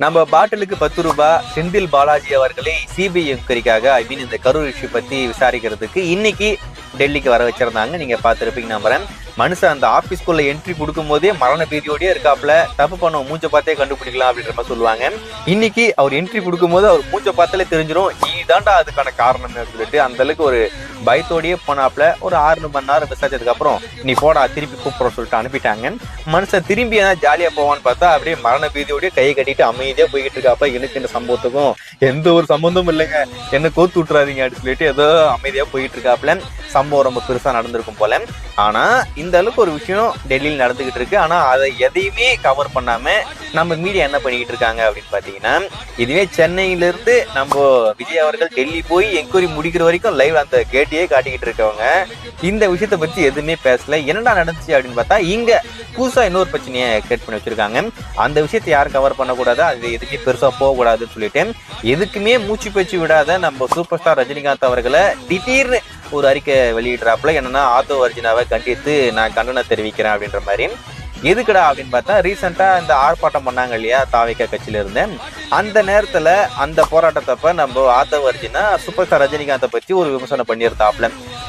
நம்ம பாட்டிலுக்கு 10 ரூபாய் செந்தில் பாலாஜி அவர்களை சிபிஐ என்கொயரிக்காக இந்த கரூர் இஷ்யூ பத்தி விசாரிக்கிறதுக்கு இன்னைக்கு டெல்லிக்கு வர வச்சிருந்தாங்க. நீங்க பார்த்துருப்பீங்க நம்புறேன். மனுஷன் அந்த ஆபீஸ்குள்ள என்ட்ரி கொடுக்கும் போதே மரண பீதியோடய இருக்காப்ல. தப்பு பண்ண மூஞ்ச பார்த்தே கண்டுபிடிக்கலாம் அப்படின்ற மாதிரி சொல்லுவாங்க. இன்னைக்கு அவர் என்ட்ரி கொடுக்கும் போது அவர் மூஞ்ச பார்த்தாலே தெரிஞ்சிடும் இதாண்டா அதுக்கான காரணம் சொல்லிட்டு அந்த அளவுக்கு ஒரு பயத்தோடயே போனாப்ல. ஒரு 6 மணி நேரம் விசாரிச்சதுக்கு அப்புறம் நீ போடா திருப்பி கூப்பிட சொல்லிட்டு அனுப்பிட்டாங்க. மனுஷன் திரும்பி ஏதாவது ஜாலியா போவான்னு பார்த்தா அப்படியே மரண பீதியோடய கையை கட்டிட்டு அமைதியா போய்கிட்டு இருக்காப்ப. எனக்கு இந்த சம்பவத்துக்கும் எந்த ஒரு சம்பந்தமும் இல்லைங்க, என்ன கோத்து விட்டுறாதீங்க அப்படின்னு சொல்லிட்டு ஏதோ அமைதியா போயிட்டு இருக்காப்ல. சம்பவம் ரொம்ப பெருசா நடந்திருக்கும் போல. ஆனா இந்த அளவுக்கு ஒரு விஷயம் டெல்லியில் நடந்துகிட்டு இருக்கு. ஆனா அதை எதையுமே கவர் பண்ணாம நம்ம மீடியா என்ன பண்ணிக்கிட்டு இருக்காங்க அப்படின்னு பாத்தீங்கன்னா, இதுவே சென்னையிலிருந்து நம்ம விஜய் அவர்கள் டெல்லி போய் என்கொயரி முடிக்கிற வரைக்கும் லைவ் அந்த கேட்டையே காட்டிக்கிட்டு இருக்கவங்க இந்த விஷயத்த பத்தி எதுவுமே பேசல. என்னடா நடந்துச்சு அப்படின்னு பார்த்தா இங்க புதுசா இன்னொரு பிரச்சனையை கிரியேட் பண்ணி வச்சிருக்காங்க. அந்த விஷயத்தை யாரும் கவர் பண்ணக்கூடாது, அது எதுவுமே பெருசா போகக்கூடாதுன்னு சொல்லிட்டு எதுக்குமே மூச்சு பேச்சு விடாத நம்ம சூப்பர் ஸ்டார் ரஜினிகாந்த் அவர்களை திடீர்னு ஒரு அறிக்கை வெளியிடுறாப்புல. என்னன்னா ஆட்டோ அர்ஜுனாவை கண்டித்து நான் கண்டனம் தெரிவிக்கிறேன் அப்படின்ற மாதிரி. எதுக்குடா அப்படின்னு பார்த்தா ரீசெண்டா இந்த ஆர்ப்பாட்டம் பண்ணாங்க இல்லையா தாவேகா கட்சியில இருந்தேன். அந்த நேரத்துல அந்த போராட்டத்தப்ப நம்ம ஆட்டோ அர்ஜுனா சூப்பர் ஸ்டார் ரஜினிகாந்தை பத்தி ஒரு விமர்சனம் பண்ணியிருந்தாப்ல.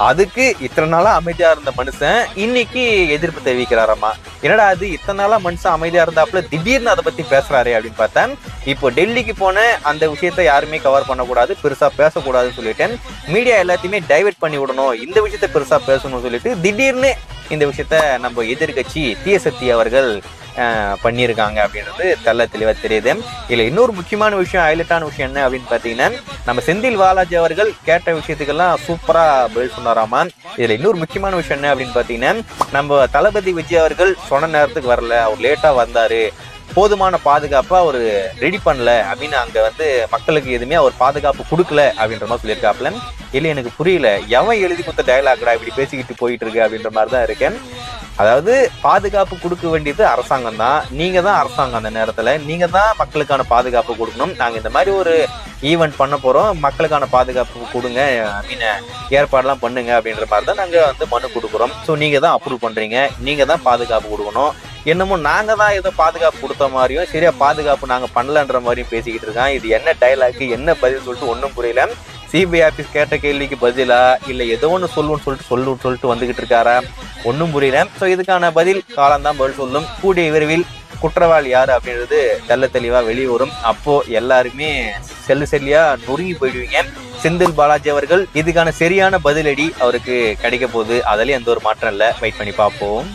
அதுக்கு இத்தனை நாளா அமைதியா இருந்த மனுஷன் இன்னைக்கு எதிர்ப்பு தெரிவிக்கிறாராமா. என்னடா அது இத்தனை நாளா மனுஷன் அமைதியா இருந்தாப்புல திடீர்னு அதை பத்தி பேசுறாரு அப்படின்னு பார்த்தேன். இப்போ டெல்லிக்கு போன அந்த விஷயத்த யாருமே கவர் பண்ணக்கூடாது, பெருசா பேசக்கூடாதுன்னு சொல்லிட்டேன். மீடியா எல்லாத்தையுமே டைவெர்ட் பண்ணி விடணும், இந்த விஷயத்த பெருசா பேசணும்னு சொல்லிட்டு திடீர்னு இந்த விஷயத்த நம்ம எதிர்கட்சி தீயசக்தி அவர்கள் பண்ணியிருக்காங்க அப்படின்றது தெல்ல தெளிவா தெரியுது. இதுல இன்னொரு முக்கியமான விஷயம், ஹைலைட்டான விஷயம் என்ன அப்படின்னு பாத்தீங்கன்னா, நம்ம செந்தில் பாலாஜி அவர்கள் கேட்ட விஷயத்துக்கெல்லாம் சூப்பரா பதில் சொன்னாராமா. இதுல இன்னொரு முக்கியமான விஷயம் என்ன அப்படின்னு பாத்தீங்கன்னா, நம்ம தளபதி விஜய் அவர்கள் சொன்ன நேரத்துக்கு வரல, அவர் லேட்டா வந்தாரு, போதுமான பாதுகாப்பா அவர் ரெடி பண்ணல அப்படின்னு அங்க மக்களுக்கு எதுவுமே அவர் பாதுகாப்பு கொடுக்கல அப்படின்ற மாதிரி சொல்லியிருக்காப்புல. இல்லை எனக்கு புரியல, எவன் எழுதி கொடுத்த டயலாக்டா இப்படி பேசிக்கிட்டு போயிட்டு இருக்கு அப்படின்ற மாதிரி தான் இருக்கேன். அதாவது பாதுகாப்பு கொடுக்க வேண்டியது அரசாங்கம் தான், நீங்க தான் அரசாங்கம், அந்த நேரத்துல நீங்க தான் மக்களுக்கான பாதுகாப்பு கொடுக்கணும். நாங்க இந்த மாதிரி ஒரு ஈவெண்ட் பண்ண போறோம், மக்களுக்கான பாதுகாப்பு கொடுங்க அப்படின்னு ஏற்பாடுலாம் பண்ணுங்க அப்படின்ற மாதிரி தான் நாங்க மனு கொடுக்குறோம். ஸோ நீங்க தான் அப்ரூவ் பண்றீங்க, நீங்க தான் பாதுகாப்பு கொடுக்கணும். என்னமோ நாங்க தான் ஏதோ பாதுகாப்பு கொடுத்த மாதிரியும் சரியா பாதுகாப்பு நாங்க பண்ணலன்ற மாதிரியும் பேசிக்கிட்டு இருக்கான். இது என்ன டைலாக், என்ன பதில் சொல்லிட்டு ஒன்றும் புரியல. சிபிஐ ஆபீஸ் கேட்ட கேள்விக்கு பதிலா இல்ல ஏதோ ஒன்று சொல்லுன்னு சொல்லிட்டு வந்துகிட்டு இருக்காரா, ஒன்றும் புரியல. ஸோ இதுக்கான பதில் காலம்தான் பதில் சொல்லும். கூடிய விரைவில் குற்றவாளி யாரு அப்படின்றது தெல்ல தெளிவா வெளியே வரும். அப்போ எல்லாருமே செல்லியா நொறுங்கி போயிடுவீங்க. செந்தில் பாலாஜி அவர்கள் இதுக்கான சரியான பதிலடி அவருக்கு கிடைக்க போகுது, அதுலயும் எந்த ஒரு மாற்றம் இல்லை. வெயிட் பண்ணி பார்ப்போம்.